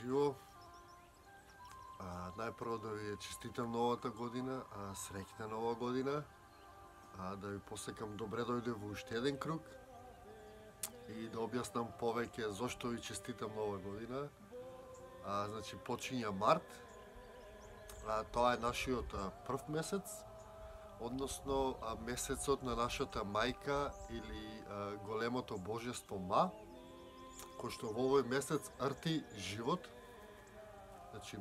уживо. Најпрво да ви честитам новата година, среќна нова година, да ви посекам добре дојде во уште еден круг и да објаснам повеќе зошто ви честитам нова година. Значи, почиња март, тоа е нашиот прв месец, односно месецот на нашата мајка или големото божество Ма, кој што во овој месец рти живот. Значи,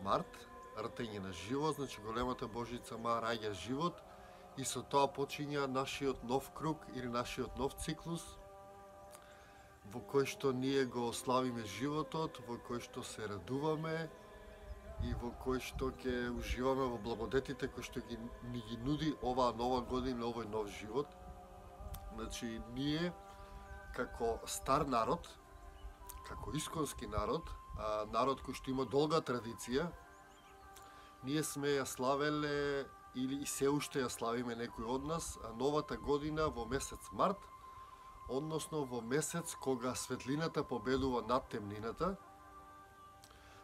март, ртење на живот, значи големата божица Ма раѓа живот и со тоа почиња нашиот нов круг или нашиот нов циклус, во кој што ние го славиме животот, во кој што се радуваме и во кој што ќе уживаме во благодетите кои што ни ги нуди оваа нова година, овој нов живот. Значи, ние како стар народ, како исконски народ, народ кој што има долга традиција, ние сме ја славеле или и се уште ја славиме некои од нас новата година во месец март, односно во месец кога светлината победува над темнината.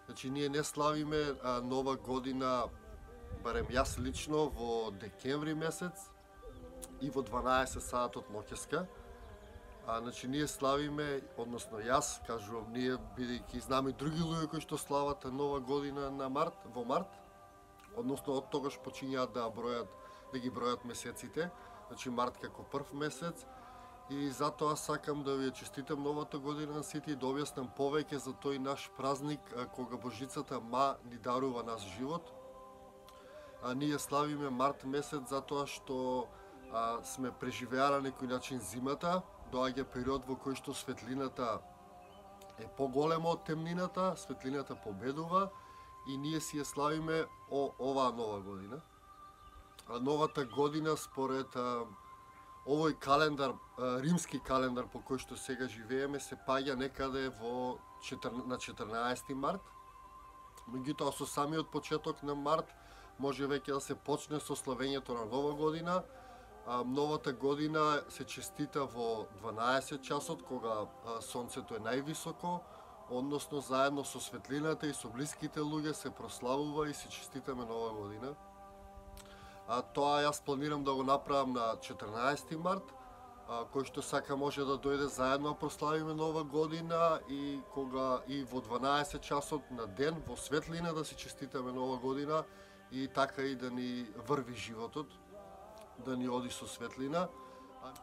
Значи, ние не славиме нова година, барем јас лично, во декември месец и во 12 сатот ноќеска. Значи, ние славиме, односно јас, кажувам ние, бидејќи знаме и други луѓе кои што слават нова година на март, во март, односно од тогаш почињаат да ги бројат месеците, значи март како прв месец. И затоа сакам да ви честитам новата година на сите и да објаснам повеќе за тој наш празник кога божицата Ма ни дарува нас живот. Ние славиме март месец затоа што сме преживеале на некој начин зимата, доаѓа период во кој што светлината е поголема од темнината, светлината победува и ние си ја славиме оваа нова година. Новата година според овој календар, римски календар по кој што сега живееме, се паѓа некаде на 14 март. Меѓутоа, со самиот почеток на март може веќе да се почне со славењето на нова година. Новата година се честита во 12 часот, кога сонцето е највисоко, односно заедно со светлината и со блиските луѓе се прославува и се честитаме нова година. Тоа јас планирам да го направам на 14 март, кој што сака може да дојде заедно да прославиме нова година и кога и во 12 часот на ден во светлина да се честитаме нова година и така и да ни врви животот, да ни оди со светлина.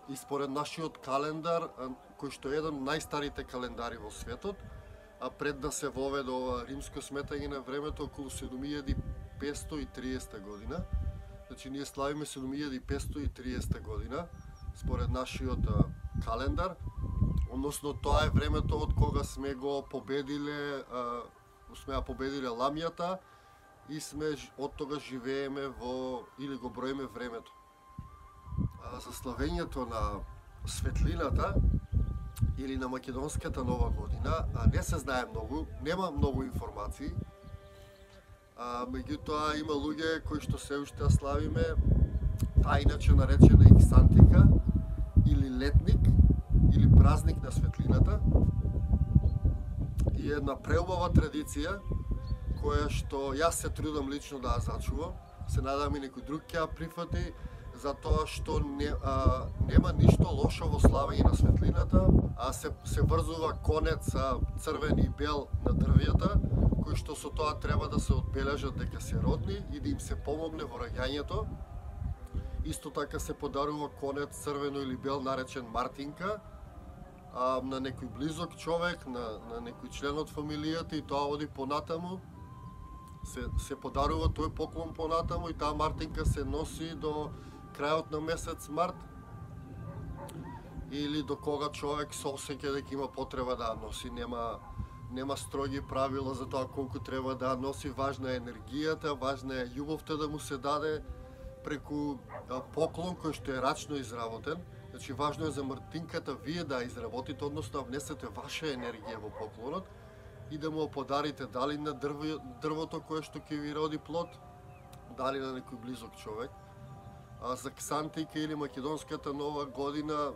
И според нашиот календар, кој што е еден од најстарите календари во светот, пред да се воведе ова римско сметање на времето околу 7530 година. Значи, ние славиме 7530 година, според нашиот календар, односно тоа е времето од кога сме го победиле, сме ја победиле ламјата и сме од тога живееме или го броиме времето. За славењето на светлината или на македонската нова година не се знае многу, нема многу информации. Меѓутоа има луѓе кои што се уште ја славиме, иначе наречена Иксантика или летник или празник на светлината. И една преубава традиција која што јас се трудам лично да ја зачувам, се надам и некој друг ќе ја прифати, затоа што нема ништо лошо во славење на светлината, се врзува конец црвен и бел на дрвјата, кои што со тоа треба да се одбележат дека се родни и да им се помогне во раѓањето. Исто така се подарува конец црвено или бел наречен Мартинка на некој близок човек, на некој член од фамилијата и тоа оди понатаму. Се подарува тој поклон понатаму и таа Мартинка се носи до крајот на месец март или до кога човек се осеќа дека има потреба да ја носи. Нема строги правила за тоа колку треба да ја носи, важна е енергијата, важна е љубовта да му се даде преку поклон кој што е рачно изработен. Значи, важно е за Мартинката вие да ја изработите, односно да внесете ваша енергија во поклонот и да му подарите дали на дрвото кое што ќе ви роди плод, дали на некој близок човек. За Ксантика или македонската нова година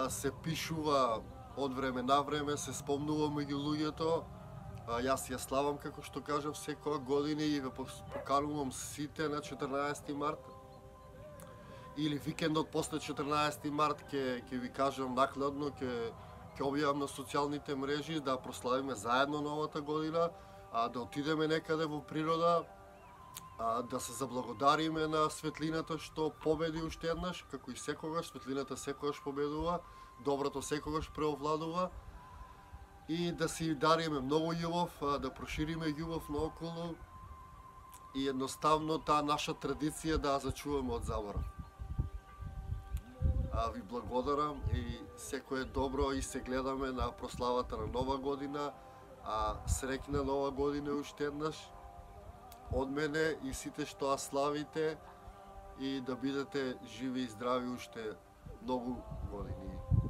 се пишува од време на време се спомнувам меѓу луѓето. Јас ја славам, како што кажав, секоја година и ве поканувам сите на 14 март. Или викендот после 14 март ќе ви кажам накладно, ќе објавам на социјалните мрежи да прославиме заедно новата година, да отидеме некаде во природа, да се заблагодариме на светлината што победи уште еднаш, како и секогаш, светлината секогаш победува, доброто секогаш преовладува, и да си дариме многу љубов, да прошириме љубов наоколу и едноставно таа наша традиција да ја зачуваме од заборав. Ви благодарам и секое добро и се гледаме на прославата на Нова година, среќна Нова година уште еднаш од мене и сите што ја славите, и да бидете живи и здрави уште многу години.